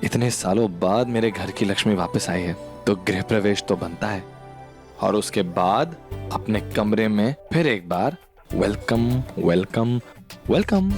इतने सालों बाद मेरे घर की लक्ष्मी वापस आई है तो गृह प्रवेश तो बनता है, और उसके बाद अपने कमरे में फिर एक बार वेलकम वेलकम वेलकम।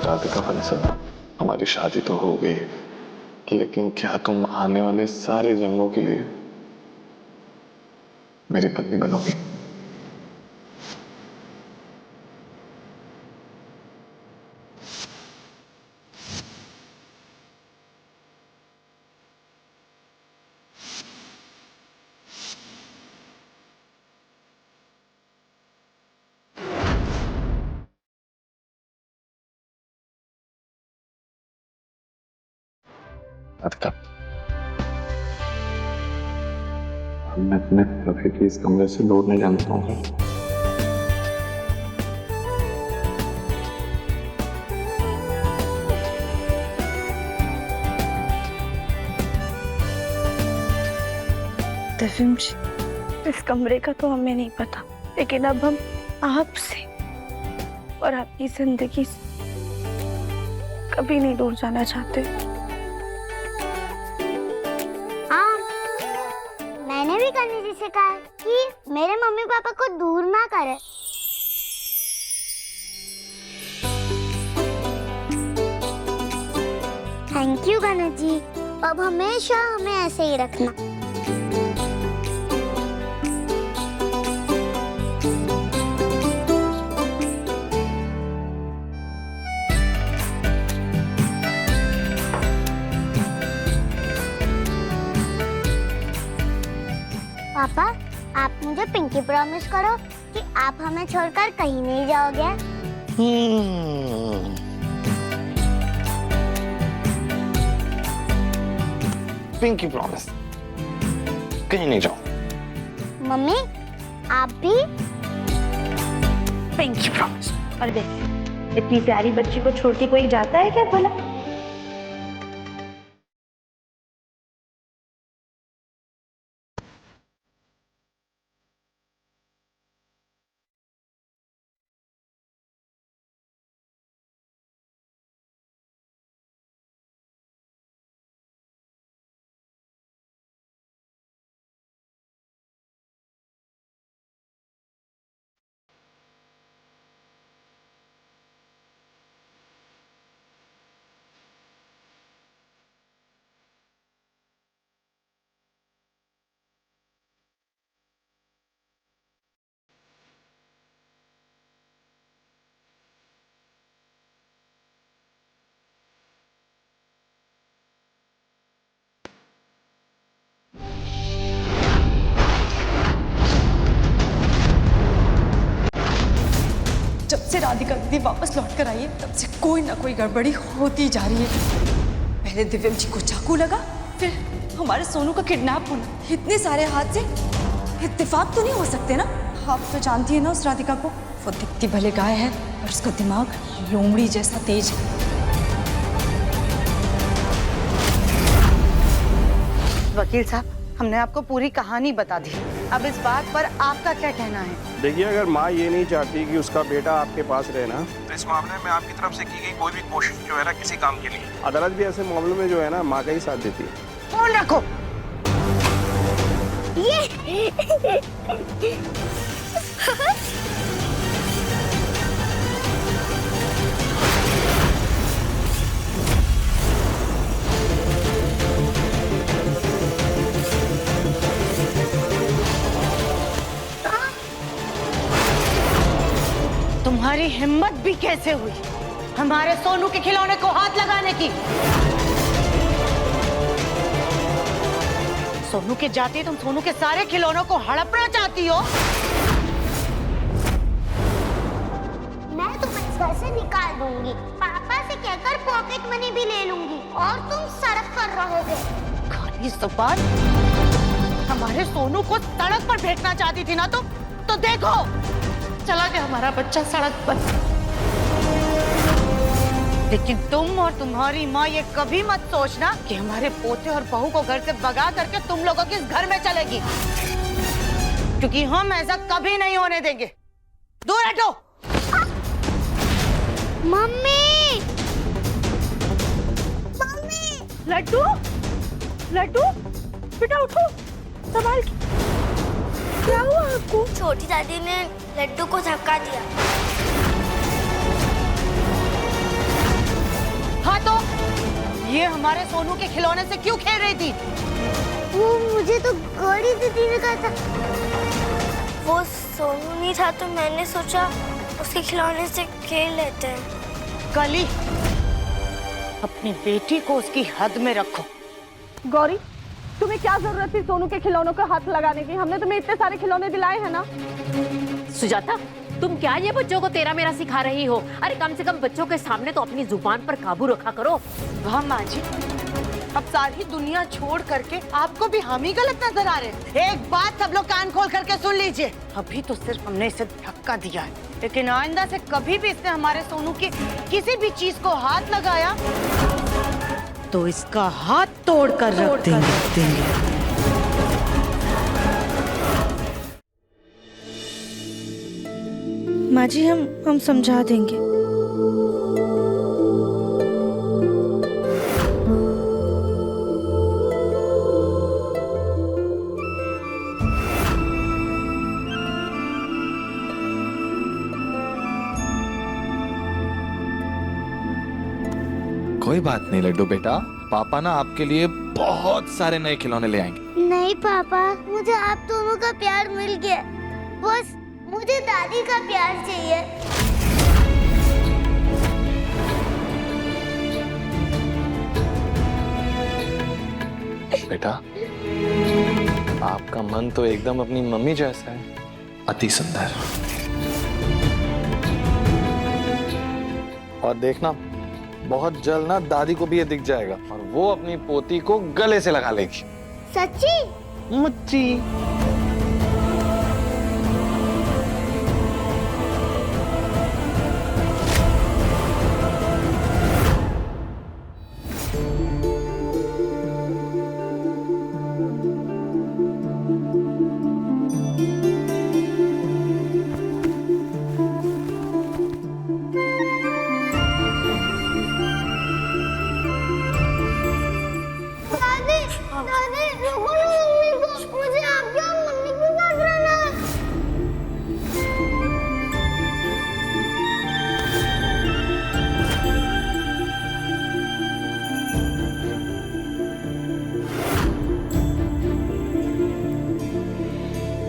राधिका फंसल, हमारी शादी तो हो गई, लेकिन क्या तुम आने वाले सारे जन्मों के लिए मेरी पत्नी बनोगी? राधिका, मैं अपने पति की इस कमरे से दूर नहीं जाना चाहूंगा। दिव्यम जी, इस कमरे का तो हमें नहीं पता, लेकिन अब हम आपसे और आपकी जिंदगी से कभी नहीं दूर जाना चाहते। हाँ, मैंने भी करने जी से कहा है कि मेरे मम्मी पापा को दूर ना करे। थैंक यू गणेश जी, अब हमेशा हमें ऐसे ही रखना। पापा, आप मुझे पिंकी प्रॉमिस करो कि आप हमें छोड़कर कहीं नहीं जाओगे। पिंकी प्रॉमिस, कहीं नहीं जाओ। मम्मी, आप भी? Pinky promise. और देखिए, इतनी प्यारी बच्ची को छोड़ के कोई जाता है क्या भला? जब से राधिका दीदी वापस लौट कर आई है, तब से कोई ना कोई गड़बड़ी होती जा रही है। पहले दिव्यम जी को चाकू लगा, फिर हमारे सोनू का किडनैप होना। इतने सारे हादसे इत्तेफाक तो नहीं हो सकते ना? आप तो जानती है ना उस राधिका को, वो दिखती भले गाय है और उसका दिमाग लोमड़ी जैसा तेज है। वकील साहब, हमने आपको पूरी कहानी बता दी। अब इस बात पर आपका क्या कहना है? देखिए, अगर माँ ये नहीं चाहती कि उसका बेटा आपके पास रहे ना, तो इस मामले में आपकी तरफ से की गई कोई भी कोशिश जो है ना किसी काम के लिए, अदालत भी ऐसे मामलों में जो है ना माँ का ही साथ देती है। फोन रखो। तुम्हारी हिम्मत भी कैसे हुई हमारे सोनू के खिलौने को हाथ लगाने की? सोनू के जाते तुम सोनू के सारे खिलौनों को हड़पना चाहती हो। मैं तुम्हें इस घर से निकाल दूंगी, पापा से कहकर पॉकेट मनी भी ले लूंगी और तुम सड़क पर रहोगे। खाली जुबान। हमारे सोनू को सड़क पर फेंकना चाहती थी ना तुम? तो देखो चला गया हमारा बच्चा सड़क पर। लेकिन तुम और तुम्हारी माँ ये कभी मत सोचना कि हमारे पोते और बहू को घर से भगा करके तुम लोगों के इस घर में चलेगी, क्योंकि हम ऐसा कभी नहीं होने देंगे। दूर हटो। Mummy, mummy. लड्डू, लड्डू, बेटा उठो, संभाल के। क्या हुआ आपको? छोटी दादी ने लड्डू को धक्का दिया। हाँ तो ये हमारे सोनू के खिलौने से क्यों खेल रही थी? वो मुझे तो गाड़ी से दीने का था। वो सोनू नहीं था तो मैंने सोचा उसके खिलौने से खेल लेते हैं। कली, अपनी बेटी को उसकी हद में रखो। गौरी, तुम्हें क्या जरूरत थी सोनू के खिलौनों को हाथ लगाने की? हमने तुम्हें इतने सारे खिलौने दिलाए हैं ना। सुजाता, तुम क्या ये बच्चों को तेरा मेरा सिखा रही हो? अरे कम से कम बच्चों के सामने तो अपनी जुबान पर काबू रखा करो। वाह माँ जी, अब सारी दुनिया छोड़ करके आपको भी हम ही गलत नजर आ रहे हैं। एक बात सब लोग कान खोल करके सुन लीजिए, अभी तो सिर्फ हमने इसे धक्का दिया है, लेकिन आइंदा से कभी भी इसने हमारे सोनू की किसी भी चीज को हाथ लगाया तो इसका हाथ तोड़ कर रख देंगे। माँ जी, हम समझा देंगे। कोई बात नहीं लड्डू बेटा, पापा ना आपके लिए बहुत सारे नए खिलौने ले आएंगे। नहीं पापा, मुझे आप दोनों का प्यार मिल गया, बस मुझे दादी का प्यार चाहिए। बेटा, आपका मन तो एकदम अपनी मम्मी जैसा है। अति सुंदर। और देखना, बहुत जल्द ना दादी को भी ये दिख जाएगा और वो अपनी पोती को गले से लगा लेगी। सच्ची? मुच्ची।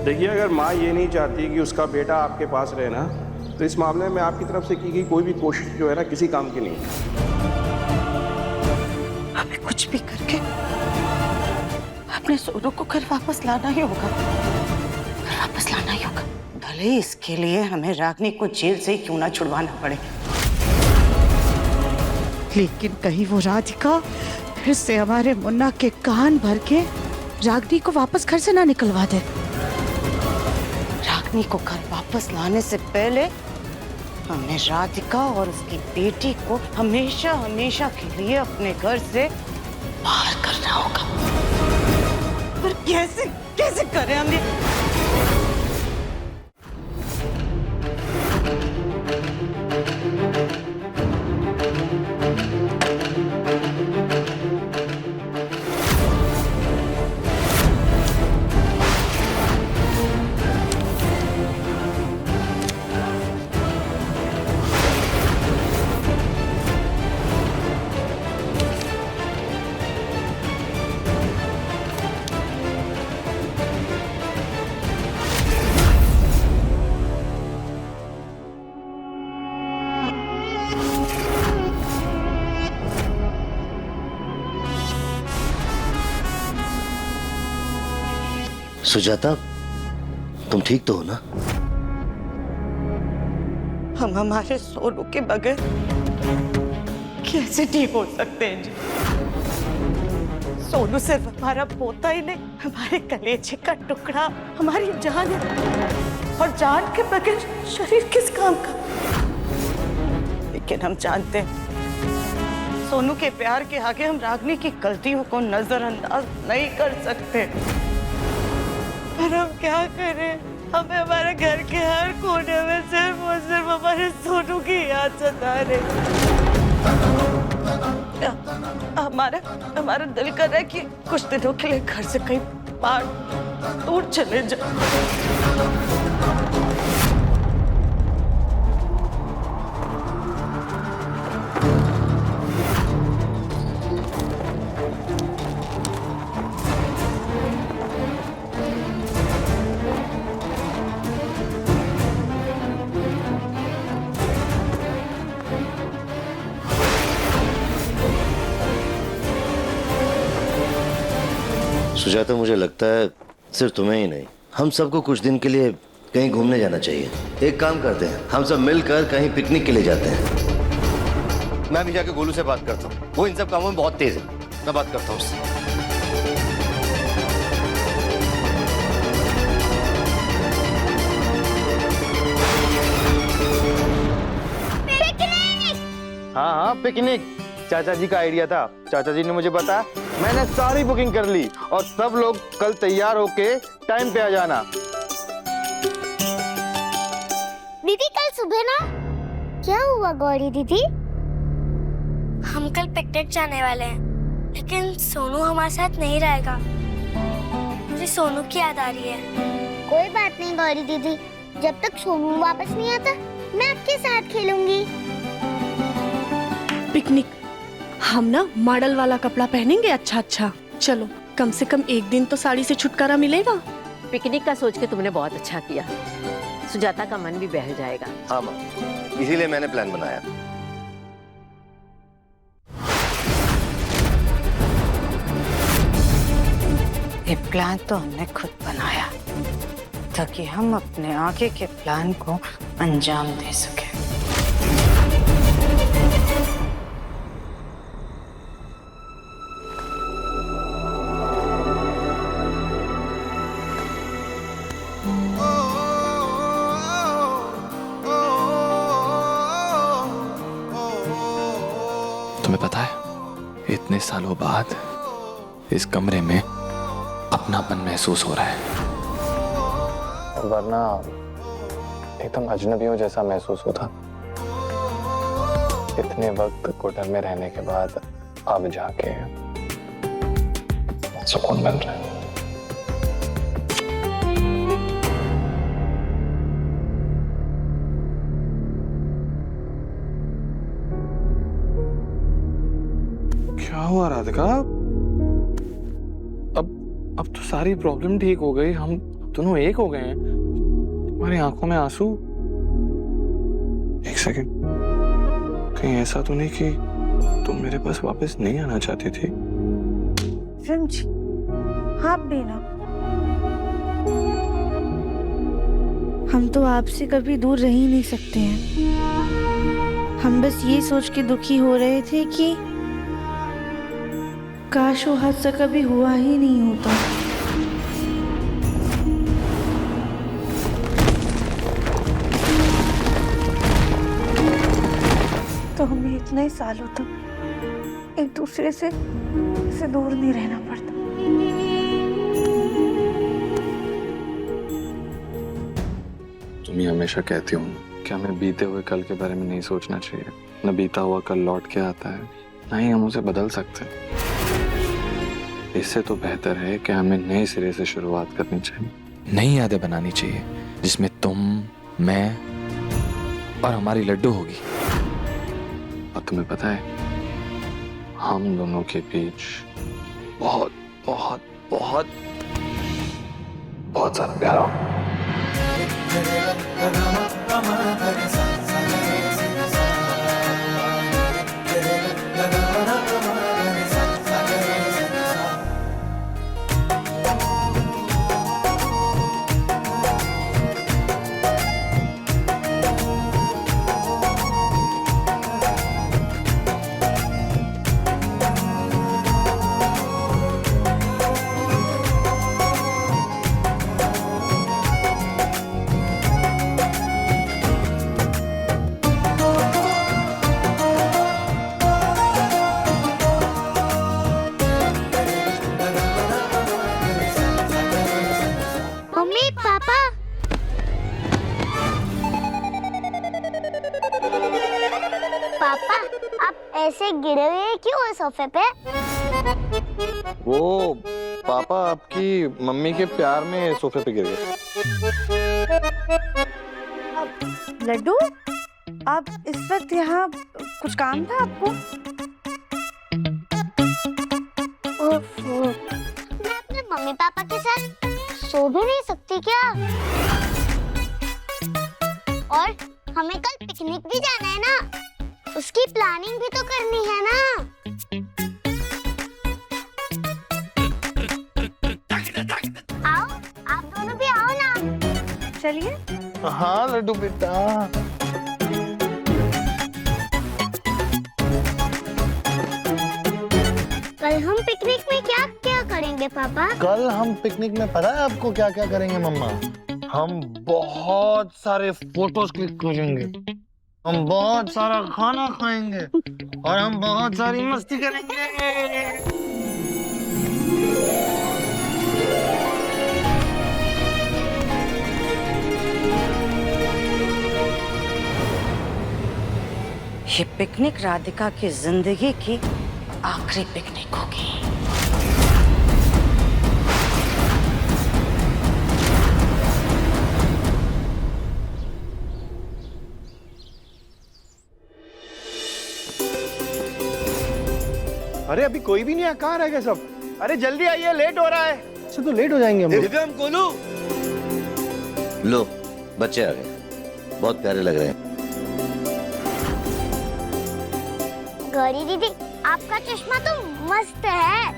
देखिए, अगर माँ ये नहीं चाहती कि उसका बेटा आपके पास रहे ना, तो इस मामले में आपकी तरफ से की गई कोई भी कोशिश जो है ना किसी काम की नहीं है। हमें कुछ भी करके अपने सोनू को घर वापस लाना ही होगा, घर वापस लाना ही होगा। भले इसके लिए हमें रागनी को जेल से ही क्यों ना छुड़वाना पड़े, लेकिन कहीं वो राधिका फिर से हमारे मुन्ना के कान भर के रागनी को वापस घर से ना निकलवा दे। रागनी को घर वापस लाने से पहले हमें राधिका और उसकी बेटी को हमेशा हमेशा के लिए अपने घर से बाहर करना होगा। पर कैसे कैसे करें हम ये? सुजाता, तुम ठीक तो हो ना? हम हमारे सोनू के बगैर कैसे ठीक हो सकते हैं जी? सोनू सिर्फ हमारा पोता ही नहीं, हमारे कलेजे का टुकड़ा, हमारी जान है। और जान के बगैर शरीर किस काम का? लेकिन हम जानते हैं सोनू के प्यार के आगे हम रागनी की गलतियों को नजरअंदाज नहीं कर सकते। पर हम क्या करें? हमें हमारे घर के हर कोने में सिर्फ और सिर्फ हमारे सोनू की याद सता रही। हमारा दिल कर रहा है कि कुछ दिनों के लिए घर से कहीं बाहर दूर चले जाओ। सुजाता, मुझे लगता है सिर्फ तुम्हें ही नहीं, हम सबको कुछ दिन के लिए कहीं घूमने जाना चाहिए। एक काम करते हैं, हम सब मिलकर कहीं पिकनिक के लिए जाते हैं। मैं भी जाके गोलू से बात करता हूँ, वो इन सब कामों में बहुत तेज है। मैं बात करता हूँ उससे। हाँ, पिकनिक चाचा जी का आइडिया था। चाचा जी ने मुझे बताया, मैंने सारी बुकिंग कर ली और सब लोग कल तैयार होके टाइम पे आ जाना। दीदी कल सुबह ना क्या हुआ गौरी दीदी? हम कल पिकनिक जाने वाले हैं, लेकिन सोनू हमारे साथ नहीं रहेगा। मुझे सोनू की याद आ रही है। कोई बात नहीं गौरी दीदी, जब तक सोनू वापस नहीं आता मैं आपके साथ खेलूंगी। पिकनिक हम ना मॉडल वाला कपड़ा पहनेंगे। अच्छा चलो, कम से कम एक दिन तो साड़ी से छुटकारा मिलेगा। पिकनिक का सोच के तुमने बहुत अच्छा किया, सुजाता का मन भी बहल जाएगा। हाँ माँ, इसीलिए मैंने प्लान बनाया। ये प्लान तो हमने खुद बनाया ताकि हम अपने आगे के प्लान को अंजाम दे सके। तुम्हें पता है, इतने सालों बाद इस कमरे में अपनापन महसूस हो रहा है। वरना एकदम अजनबियों जैसा महसूस होता। इतने वक्त कोटर में रहने के बाद अब जाके सुकून मिल रहा है। क्या हुआ राधिका? अब तो सारी प्रॉब्लम ठीक हो गई, हम दोनों एक हो गए हैं। तुम्हारी आंखों में आंसू? एक सेकंड, कहीं ऐसा तो नहीं कि तुम मेरे पास वापस नहीं आना चाहती थी? जी आप भी ना, हम तो आपसे कभी दूर रह ही नहीं सकते हैं। हम बस ये सोच के दुखी हो रहे थे कि काश वो हादसा कभी हुआ ही नहीं होता। तो हमें इतने सालों तक एक दूसरे से दूर नहीं रहना पड़ता। मम्मी हमेशा कहती हूँ कि हमें बीते हुए कल के बारे में नहीं सोचना चाहिए। न बीता हुआ कल लौट के आता है, ना ही हम उसे बदल सकते। इससे तो बेहतर है कि हमें नए सिरे से शुरुआत करनी चाहिए। नई यादें बनानी चाहिए जिसमें तुम, मैं और हमारी लड्डू होगी। और तुम्हें पता है, हम दोनों के बीच बहुत बहुत बहुत बहुत सारा प्यार होगा। मम्मी पापा, पापा आप ऐसे गिरे हुए क्यों हो सोफे पे? वो पापा आपकी मम्मी के प्यार में सोफे पे गिर गए। लड्डू, आप इस वक्त यहाँ, कुछ काम था आपको? ओफो, मैं अपने मम्मी पापा के साथ सो भी नहीं सकती क्या? और हमें कल पिकनिक भी जाना है ना, उसकी प्लानिंग भी तो करनी है ना। आओ, आप दोनों भी आओ ना। चलिए। हाँ लड्डू बेटा। कल हम पिकनिक में क्या क्या करेंगे पापा? कल हम पिकनिक में पता है आपको क्या क्या करेंगे मम्मा? हम बहुत सारे फोटोज क्लिक करेंगे, हम बहुत सारा खाना खाएंगे और हम बहुत सारी मस्ती करेंगे। ये पिकनिक राधिका की जिंदगी की आखिरी पिकनिक होगी। अरे अभी कोई भी नहीं है, कहाँ रह गए सब? अरे जल्दी आइए, लेट हो रहा है। अच्छा तो लेट हो जाएंगे हम लोग। दिव्यम, गोलू, लो बच्चे आ गए, बहुत प्यारे लग रहे हैं। गौरी दीदी, आपका चश्मा तो मस्त है।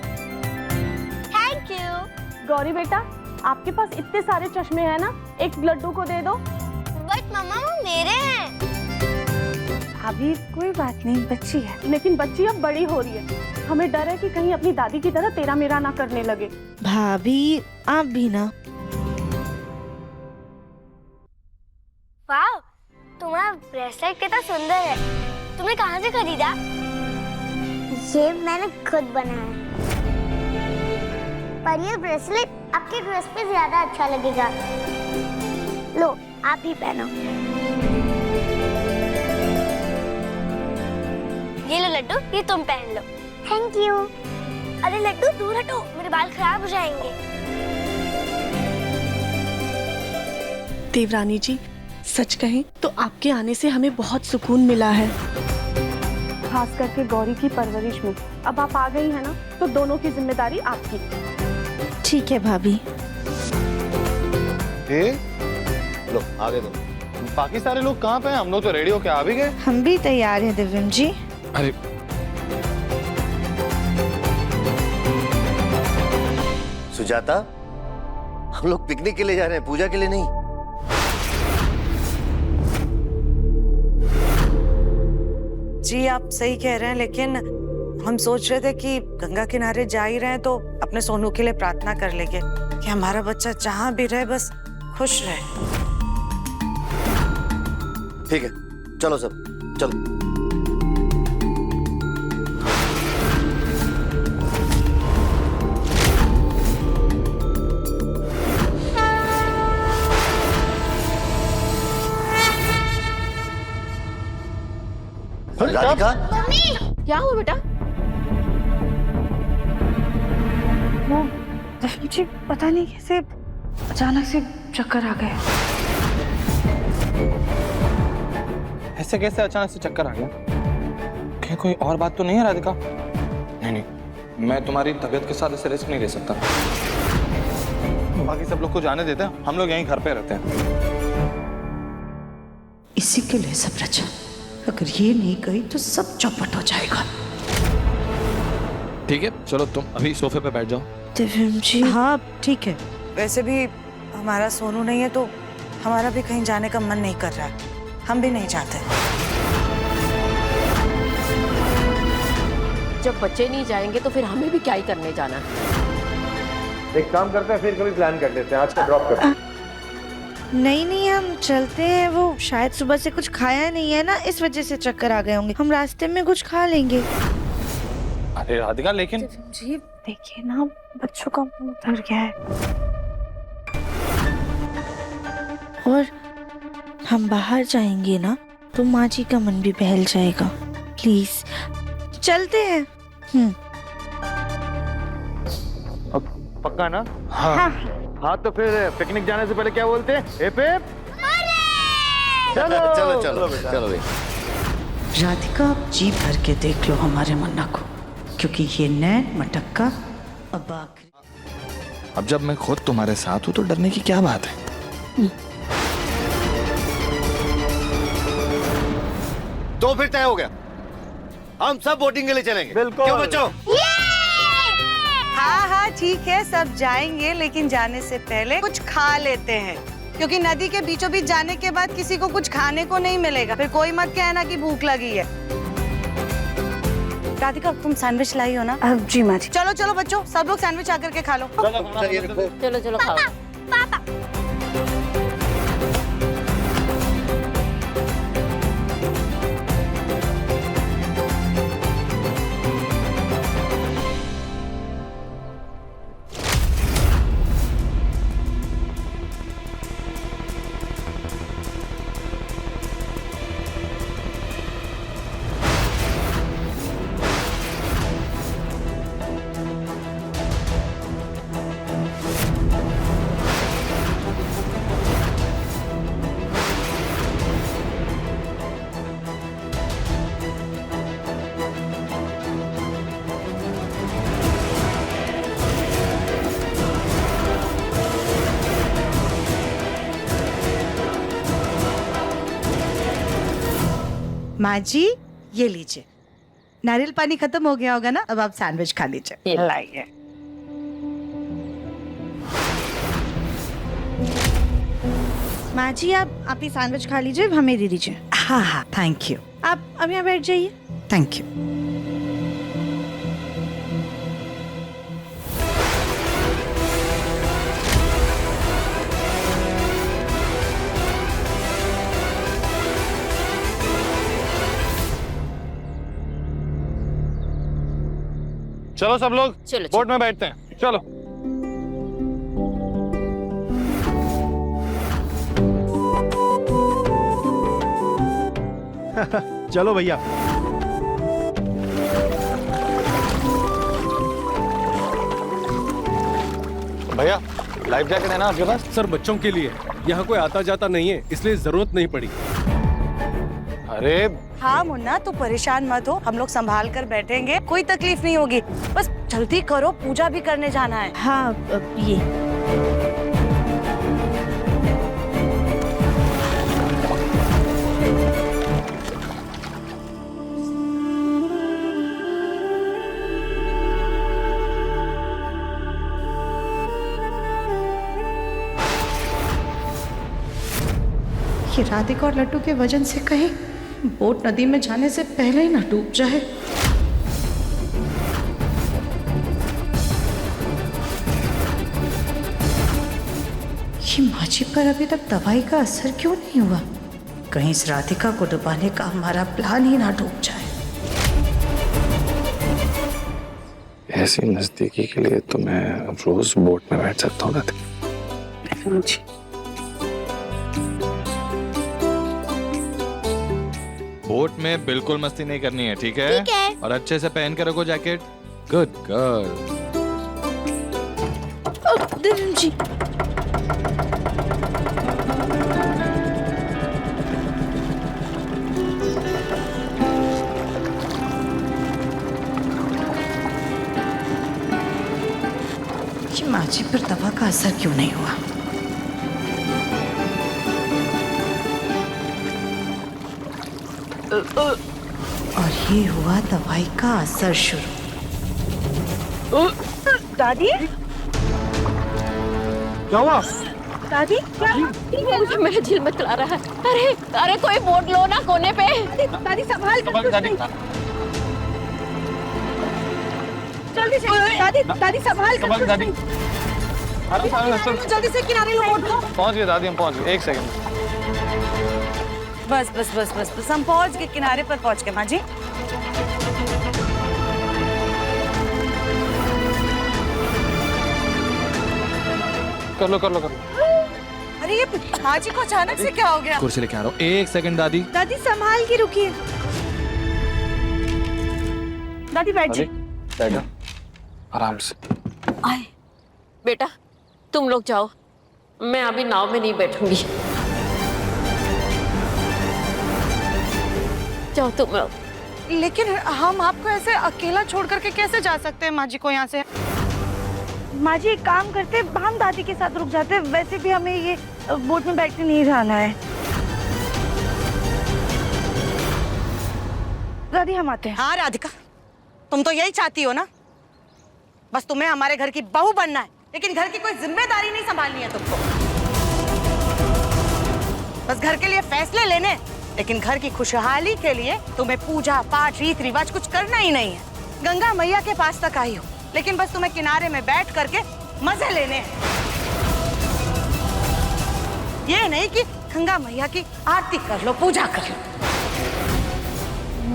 Thank you. गौरी बेटा, आपके पास इतने सारे चश्मे हैं ना, एक लड्डू को दे दो। बट मम्मा वो मेरे हैं। अभी कोई बात नहीं, बच्ची है, लेकिन बच्ची अब बड़ी हो रही है। हमें डर है कि कहीं अपनी दादी की तरह तेरा मेरा ना करने लगे। भाभी आप भी ना। वाह, तुम्हारा ब्रेसलेट कितना सुंदर है। तुमने कहाँ से खरीदा? ये मैंने खुद बनाया। पर ये ब्रेसलेट आपके ड्रेस पे ज्यादा अच्छा लगेगा। लो, आप भी पहनो। ये लो लड्डू, ये तुम पहन लो। Thank you. अरे लड्डू दूर हटो, मेरे बाल खराब हो जाएंगे। देवरानी जी, सच कहें तो आपके आने से हमें बहुत सुकून मिला है, खास करके गौरी की परवरिश में। अब आप आ गई हैं ना, तो दोनों की जिम्मेदारी आपकी। ठीक है भाभी। लो आगे दो। बाकी सारे लोग कहाँ पे हैं? हम लोग तो रेडी होके आ भी गए। हम भी तैयार हैं दिव्यम जी। अरे सुजाता, हम लोग पिकनिक के लिए जा रहे हैं, पूजा के लिए नहीं। जी आप सही कह रहे हैं, लेकिन हम सोच रहे थे कि गंगा किनारे जा ही रहे हैं तो अपने सोनू के लिए प्रार्थना कर लेंगे कि हमारा बच्चा जहाँ भी रहे बस खुश रहे। ठीक है, चलो सब, चलो। क्या हुआ बेटा? वो दिव्यम जी पता नहीं कैसे अचानक से चक्कर आ गए। ऐसे कैसे अचानक से चक्कर आ गया? कहीं कोई और बात तो नहीं है राधिका? नहीं नहीं, मैं तुम्हारी तबीयत के साथ ऐसे रिस्क नहीं ले सकता। बाकी सब लोग को जाने देते हैं, हम लोग यहीं घर पे रहते हैं। इसी के लिए सब रचा, अगर ये नहीं गई तो सब चौपट हो जाएगा। ठीक है, चलो तुम अभी सोफे पे बैठ जाओ। दिव्यम जी। हाँ ठीक है। वैसे भी हमारा सोनू नहीं है तो हमारा भी कहीं जाने का मन नहीं कर रहा है, हम भी नहीं चाहते। जब बच्चे नहीं जाएंगे तो फिर हमें भी क्या ही करने जाना है। एक काम करते हैं, फिर कभी प्लान कर लेते हैं, आज का ड्रॉप करते हैं। नहीं नहीं, हम चलते हैं। वो शायद सुबह से कुछ खाया नहीं है ना, इस वजह से चक्कर आ गए होंगे। हम रास्ते में कुछ खा लेंगे। अरे राधिका, लेकिन दिव्यम जी देखिए ना, बच्चों का मुंह उतर गया है। और हम बाहर जाएंगे ना तो माँ जी का मन भी बहल जाएगा। प्लीज चलते हैं। पक्का ना? हाँ। हाँ तो फिर पिकनिक जाने से पहले क्या बोलते हैं? हिप हिप चलो चलो चलो चलो भाई। राधिका आप जी भर के देख लो हमारे मन्ना को, क्योंकि ये नैन मटक्का अब आखिरी। अब जब मैं खुद तुम्हारे साथ हूँ तो डरने की क्या बात है? तो फिर तय हो गया, हम सब वोटिंग के लिए चलेंगे। बिल्कुल। क्यों बच्चों? हाँ हाँ ठीक है, सब जाएंगे, लेकिन जाने से पहले कुछ खा लेते हैं, क्योंकि नदी के बीचों बीच जाने के बाद किसी को कुछ खाने को नहीं मिलेगा। फिर कोई मत कहना कि भूख लगी है। राधिका तुम सैंडविच लाई हो ना? जी माँ जी। चलो चलो बच्चों, सब लोग सैंडविच आकर के खा लो। चलो चलो खाओ। माँ जी ये लीजिए, नारियल पानी खत्म हो गया होगा ना, अब आप सैंडविच खा लीजिए। लाइए। माँ जी आप ही सैंडविच खा लीजिए, हमें दे दीजिए। हाँ हाँ थैंक यू। आप अब यहाँ बैठ जाइए। Thank you. चलो सब लोग चलो, बोट में बैठते हैं, चलो। चलो भैया। भैया लाइफ जैकेट है ना आपके पास? सर बच्चों के लिए, यहाँ कोई आता जाता नहीं है, इसलिए जरूरत नहीं पड़ी। अरे हाँ मुन्ना तू परेशान मत हो, हम लोग संभाल कर बैठेंगे, कोई तकलीफ नहीं होगी। बस जल्दी करो, पूजा भी करने जाना है। हाँ ये ये राधिका और लड्डू के वजन से कहीं बोट नदी में जाने से पहले ही ना डूब जाए। ये माची पर अभी तक दवाई का असर क्यों नहीं हुआ? कहीं इस राधिका को डुबाने का हमारा प्लान ही ना डूब जाए। ऐसी नजदीकी के लिए तो मैं रोज बोट में बैठ सकता हूँ ना। बोट में बिल्कुल मस्ती नहीं करनी है, ठीक है? ठीक है। और अच्छे से पहन के रखो jacket. Good girl. Divyam ji, कि माजी पर दवा का असर क्यों नहीं हुआ? और ये हुआ दवाई का असर शुरू। दादी, क्या हुआ? दादी क्या? मुझे मेरे दिल में चला रहा है। अरे अरे कोई बोर्ड लो ना कोने पे। दादी संभाल कर, कुछ नहीं। जल्दी से दादी, दादी संभाल कर, कुछ नहीं। जल्दी से किनारे लो बोर्ड को। पहुंच गए दादी, हम पहुंच गए। 1 सेकंड। बस बस बस बस बस, हम पहुंच गए, किनारे पर पहुंच गए माँ जी। कर लो कर लो कर लो। अरे ये माँ जी को अचानक से क्या हो गया? कुर्सी लेके आ रहा हूँ। 1 सेकंड दादी। दादी संभाल के रुकिए। दादी बैठ जाइए। बैठो आराम से। आए बेटा, तुम लोग जाओ, मैं अभी नाव में नहीं बैठूंगी। जाओ तुम लोग। लेकिन हम आपको ऐसे अकेला छोड़ करके कैसे जा सकते हैं माँ जी को यहाँ से? माँ जी एक काम करते, हम दादी के साथ रुक जाते। वैसे भी हमें ये बोट में बैठ के नहीं जाना है। दादी हम आते हैं। हाँ राधिका, तुम तो यही चाहती हो ना? बस तुम्हें हमारे घर की बहू बनना है, लेकिन घर की कोई जिम्मेदारी नहीं संभालनी है तुमको। बस घर के लिए फैसले लेने, लेकिन घर की खुशहाली के लिए तुम्हें पूजा पाठ रीत रिवाज कुछ करना ही नहीं है। गंगा मैया के पास तक आई हो, लेकिन बस तुम्हें किनारे में बैठ करके मजे लेने हैं। ये नहीं कि गंगा मैया की आरती कर लो, पूजा कर लो।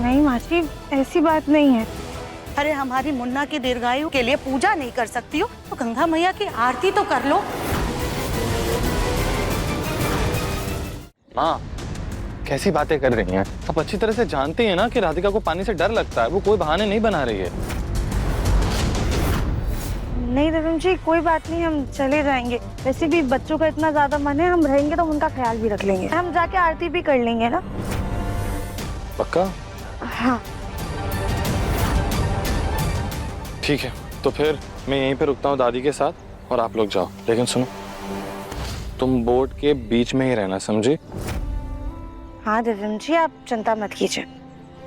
नहीं मासी, ऐसी बात नहीं है। अरे हमारी मुन्ना की दीर्घायु के लिए पूजा नहीं कर सकती हो तो गंगा मैया की आरती तो कर लो। माँ कैसी बातें कर रही हैं? आप अच्छी तरह से जानती हैं ना कि राधिका को पानी से डर लगता है। वो कोई बहाने नहीं बना रही है। नहीं दिव्यम जी, कोई बात नहीं, हम चले जाएंगे। वैसे भी बच्चों का इतना ज्यादा मन है, हम रहेंगे तो उनका ख्याल भी रख लेंगे। हम जाके आरती भी कर लेंगे ना। पक्का? हाँ ठीक है, तो फिर मैं यहीं पे रुकता हूँ दादी के साथ और आप लोग जाओ। लेकिन सुनो, तुम बोट के बीच में ही रहना, समझी? हाँ दिव्यम जी, आप चिंता मत कीजिए।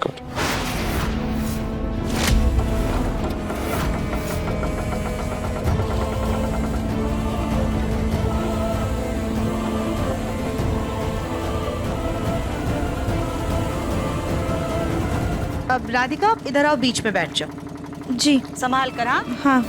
गुड। अब राधिका इधर आओ, बीच में बैठ जाओ। जी संभाल कर। हाँ हाँ।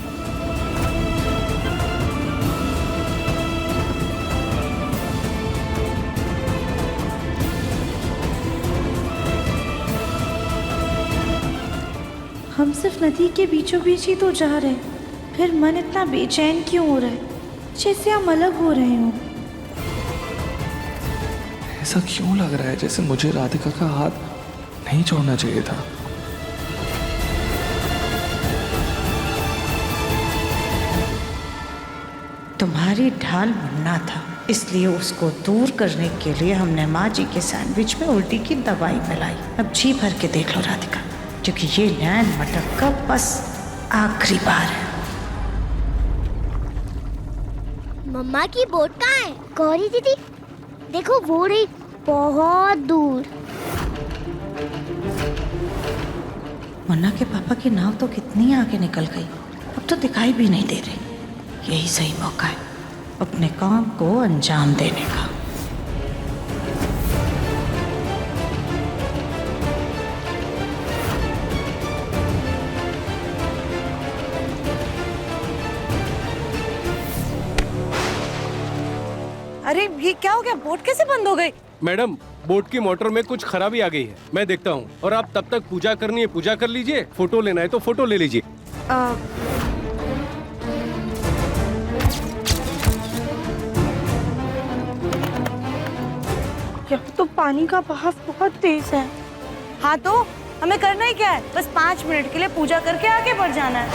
हम सिर्फ नदी के बीचों बीच ही तो जा रहे हैं, फिर मन इतना बेचैन क्यों हो रहा है, जैसे हम अलग हो रहे हो। ऐसा क्यों लग रहा है जैसे मुझे राधिका का हाथ नहीं छोड़ना चाहिए था? तुम्हारी ढाल मुन्ना था, इसलिए उसको दूर करने के लिए हमने माँ जी के सैंडविच में उल्टी की दवाई मिलाई। अब जी भर के देख लो राधिका, क्योंकि ये नैन मटक का बस आखिरी बार है। मम्मा की बोट कहाँ है? गौरी दीदी देखो, वो रही बहुत दूर। मुन्ना के पापा की नाव तो कितनी आगे निकल गई, अब तो दिखाई भी नहीं दे रही। यही सही मौका है अपने काम को अंजाम देने का। अरे ये क्या हो गया? बोट कैसे बंद हो गई? मैडम, बोट की मोटर में कुछ खराबी आ गई है, मैं देखता हूँ। और आप तब तक पूजा करनी है पूजा कर लीजिए, फोटो लेना है तो फोटो ले लीजिए। यहाँ तो पानी का बहाव बहुत तेज है। हाँ तो हमें करना ही क्या है, बस 5 मिनट के लिए पूजा करके आगे बढ़ जाना है।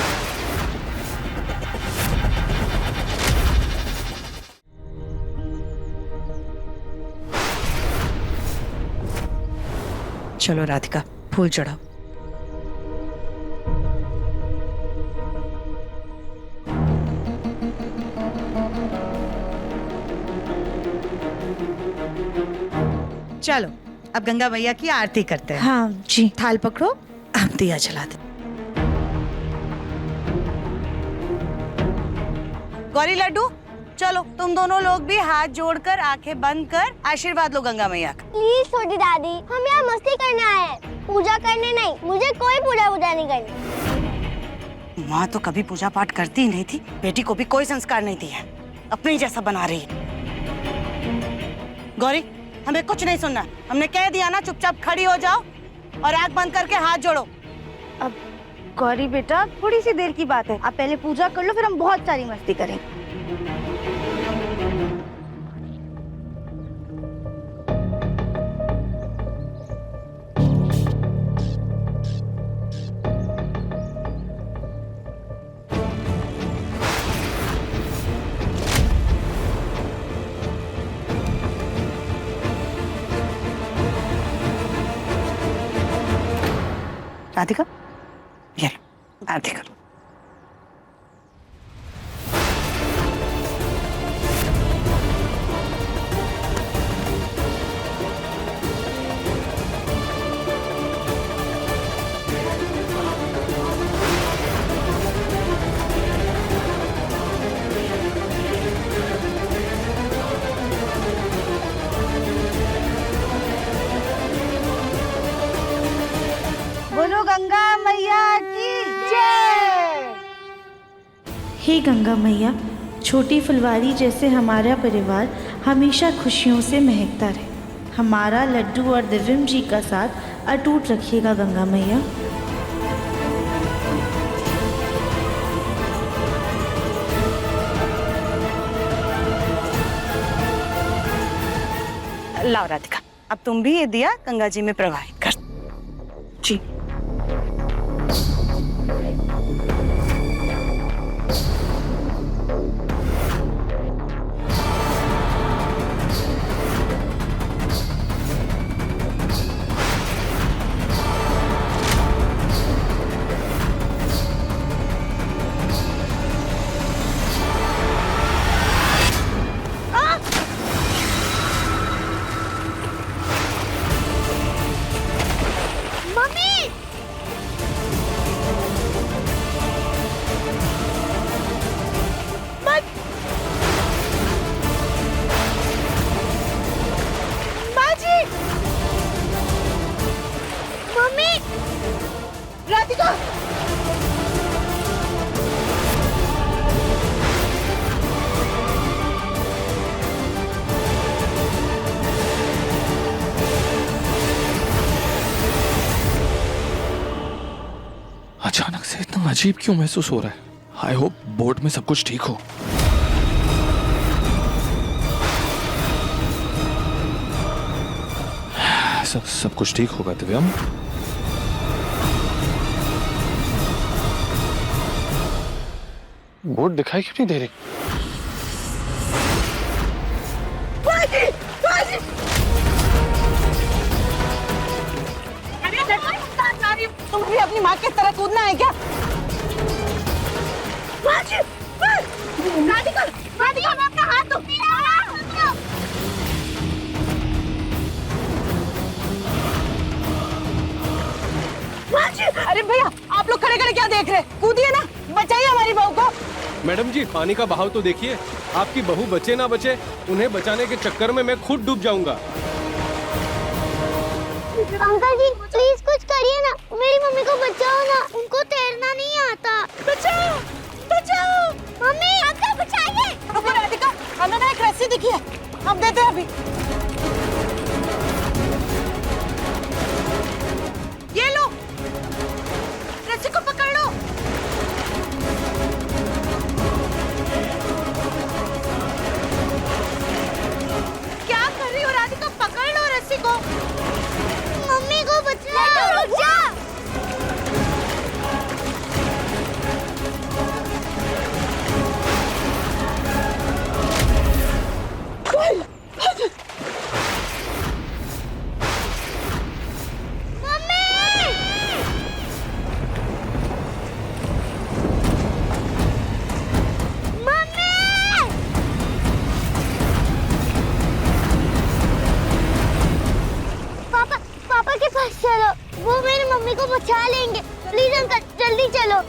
चलो राधिका, फूल चढ़ाओ। चलो अब गंगा मैया की आरती करते हैं। हाँ जी। थाल पकड़ो, आप दिया जला दो। गौरी लड्डू, चलो तुम दोनों लोग भी हाथ जोड़कर आंखें बंद कर आशीर्वाद लो गंगा मैया का। प्लीज छोटी दादी, हम यहाँ मस्ती करने आए हैं, पूजा करने नहीं। मुझे कोई पूजा नहीं करनी। माँ तो कभी पूजा पाठ करती ही नहीं थी, बेटी को भी कोई संस्कार नहीं दिया, अपने ही जैसा बना रही है। गौरी, हमें कुछ नहीं सुनना, हमने कह दिया ना, चुपचाप खड़ी हो जाओ और आंख बंद करके हाथ जोड़ो। अब गौरी बेटा, थोड़ी सी देर की बात है, आप पहले पूजा कर लो, फिर हम बहुत सारी मस्ती करेंगे। राधिका, ये लो, आरती करो। बोलो गंगा मैया की जय। हे गंगा मैया, छोटी फुलवारी जैसे हमारा परिवार हमेशा खुशियों से महकता रहे। हमारा लड्डू और दिव्यम जी का साथ अटूट रखिएगा गंगा मैया। लाओ राधिका, अब तुम भी ये दिया गंगा जी में प्रवाहित कर। जी। राधिका, अचानक से इतना अजीब क्यों महसूस हो रहा है? आई होप बोर्ड में सब कुछ ठीक हो। सब कुछ ठीक होगा दिव्यम। बोर्ड दिखाई क्यों नहीं दे रही? तुम भी अपनी माँ की तरह कूदना है क्या? राधिका, राधिका, मैं अपना हाथ तो अरे भैया, आप लोग खड़े खड़े क्या देख रहे? कूदिए ना, बचाइए हमारी बहू को। मैडम जी, पानी का बहाव तो देखिए। आपकी बहू बचे ना बचे, उन्हें बचाने के चक्कर में मैं खुद डूब जाऊंगा। अंकल जी, प्लीज कुछ करिए ना, मेरी मम्मी को बचाओ ना, उनको तैरना नहीं आता। बचाओ, बचाओ मम्मी, अंकल बचाइए। रुको राधिका, हमें ना एक रस्सी दिखी है, हम देते हैं अभी। ये लो, रस्सी को पकड़ लो। क्या कर रही हो राधिका? पकड़ लो रस्सी को। मम्मी को बचाओ। रुक जा।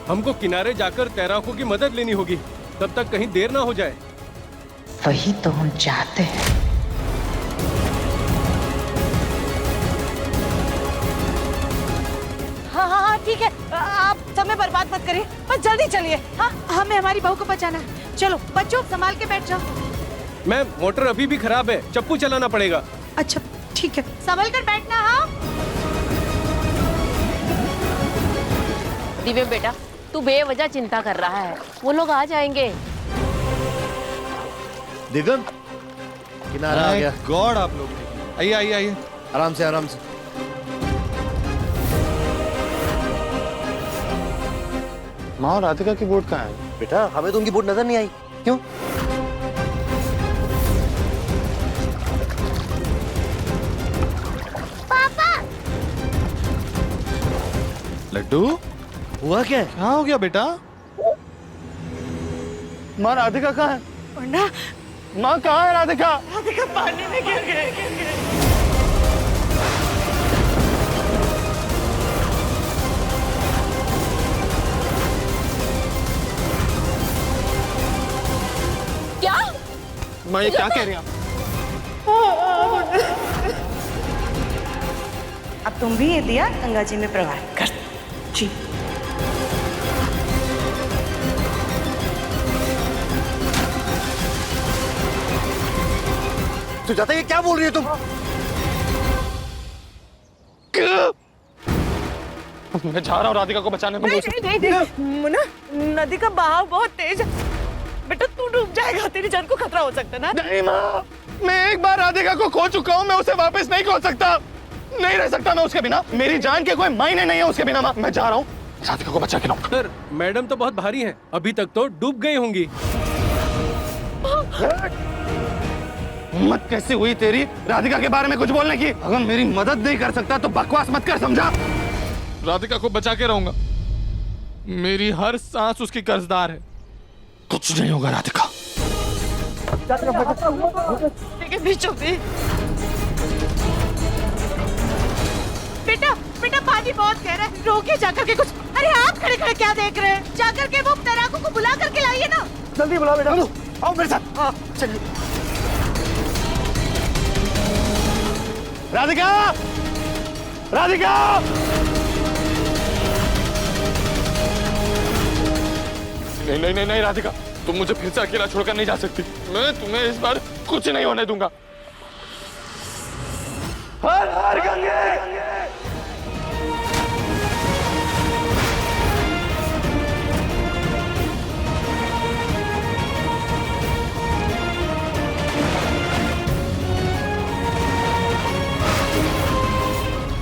हमको किनारे जाकर तैराकों की मदद लेनी होगी, तब तक कहीं देर ना हो जाए। वही तो हम चाहते हैं। हाँ हाँ हाँ ठीक है, आप समय बर्बाद मत करिए, बस जल्दी चलिए। हाँ, हमें हमारी बहू को बचाना है। चलो बच्चों, संभाल के बैठ जाओ। मैम, मोटर अभी भी खराब है, चप्पू चलाना पड़ेगा। अच्छा ठीक है। संभल कर बैठना। हाँ दिव्यम बेटा, तू बेवजह चिंता कर रहा है, वो लोग आ जाएंगे। दिव्यम, किनारा आ गया। गॉड, आप लोग आइए आइए आइए, आराम से आराम से। माँ और राधिका की बोट कहाँ है? बेटा, हमें तो उनकी बोट नजर नहीं आई। क्यों? पापा, लड्डू, हुआ क्या है? कहाँ हो गया बेटा? माँ राधिका कहाँ है? पंडा, माँ कहाँ है राधिका? राधिका पानी में गिर गए। क्या? माँ ये क्या कह रही हैं आप? अब तुम भी ये दिया गंगा जी में प्रवाहित कर। जी। सुजाता, ये क्या बोल रही है तुम? मैं जा रहा हूँ राधिका को बचाने में। नहीं मुन्ना, नदी का बहाव बहुत तेज है बेटा, तू डूब जाएगा, तेरी जान को खतरा हो सकता है ना। नहीं माँ, मैं एक बार राधिका को खो चुका हूँ, मैं उसे वापस नहीं खो सकता। नहीं रह सकता मैं उसके बिना, मेरी जान के कोई मायने नहीं है उसके बिना। माँ, मैं जा रहा हूँ, राधिका को बचा के लाऊं। सर, मैडम तो बहुत भारी हैं, अभी तक तो डूब गई होंगी। हिम्मत कैसे हुई तेरी राधिका के बारे में कुछ बोलने की? अगर मेरी मदद नहीं कर सकता तो बकवास मत कर, समझा? राधिका को बचा के रहूंगा, मेरी हर सांस उसकी कर्जदार है। कुछ नहीं होगा राधिका। लेकिन बीचों बीच बेटा, बेटा पानी बहुत गहरा है, रोकिए जाकर के कुछ। अरे आप खड़े खड़े क्या देख रहे हैं? जाकर के वो तैराकों को बुला करके लाइए ना। जल्दी बुला बेटा, आओ मेरे साथ। हाँ चलिए। राधिका, राधिका, नहीं नहीं नहीं नहीं राधिका, तुम मुझे फिर से अकेला छोड़कर नहीं जा सकती। मैं तुम्हें इस बार कुछ नहीं होने दूंगा। हर हर गंगे।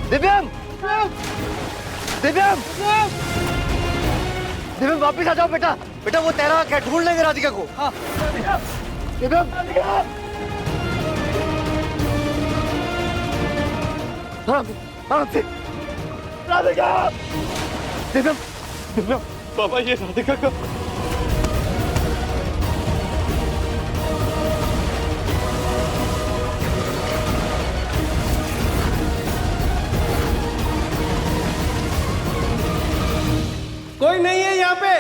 दिव्यम, दिव्यम, दिव्यम वापिस आ जाओ बेटा। बेटा वो तैराक है, ढूंढ लेंगे राधिका को। हाँ। दिव्यम, राधिका, दिव्यम, दिव्यम, बाबा ये राधिका का। कोई नहीं है यहाँ पे।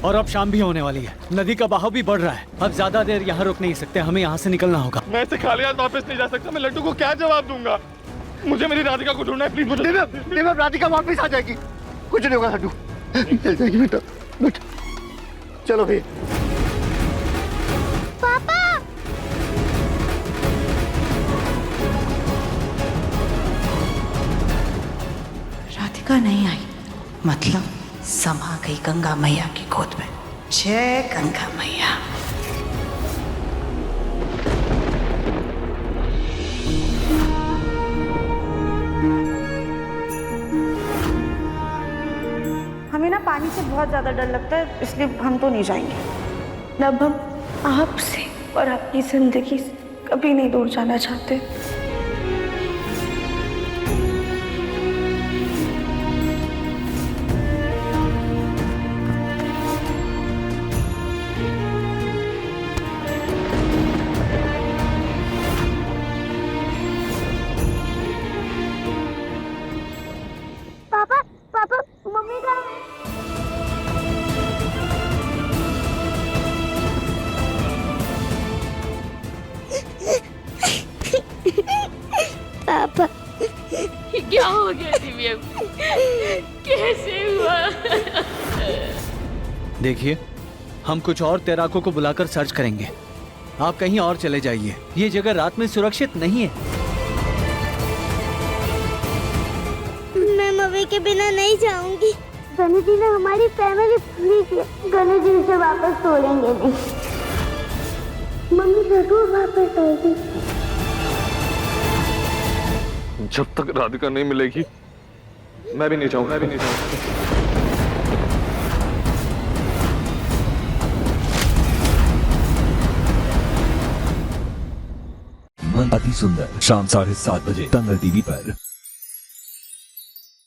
और अब शाम भी होने वाली है, नदी का बहाव भी बढ़ रहा है, अब ज्यादा देर यहाँ रुक नहीं सकते, हमें यहाँ से निकलना होगा। मैं इसे खाली हाथ वापस नहीं जा सकता, मैं लड्डू को क्या जवाब दूंगा? मुझे मेरी राधिका को ढूंढना है, प्लीज मुझे। दिव्यम, राधिका वापिस आ जाएगी, कुछ नहीं होगा लड्डू, चल जाएगी बेटा, बेटा चलो भी। पापा, राधिका नहीं आई, मतलब समा गई गंगा मैया की गोद में। जय गंगा मैया। हमें ना पानी से बहुत ज़्यादा डर लगता है, इसलिए हम तो नहीं जाएंगे। अब हम आपसे और आपकी जिंदगी से कभी नहीं दूर जाना चाहते। पापा, पापा, मम्मी कहाँ है? क्या हो गया दिव्यम? कैसे हुआ? देखिए, हम कुछ और तैराकों को बुलाकर सर्च करेंगे। आप कहीं और चले जाइए, ये जगह रात में सुरक्षित नहीं है। मैं मम्मी के बिना नहीं जाऊंगी। गणेश जी ने हमारी फैमिली पूरी की, गणेश जी उसे वापस छोड़ेंगे नहीं। मम्मी जरूर वापस आएगी। जब तक राधिका नहीं मिलेगी मैं भी नहीं जाऊंगा। मन अति सुंदर शाम 7:30 बजे तंगल टीवी पर।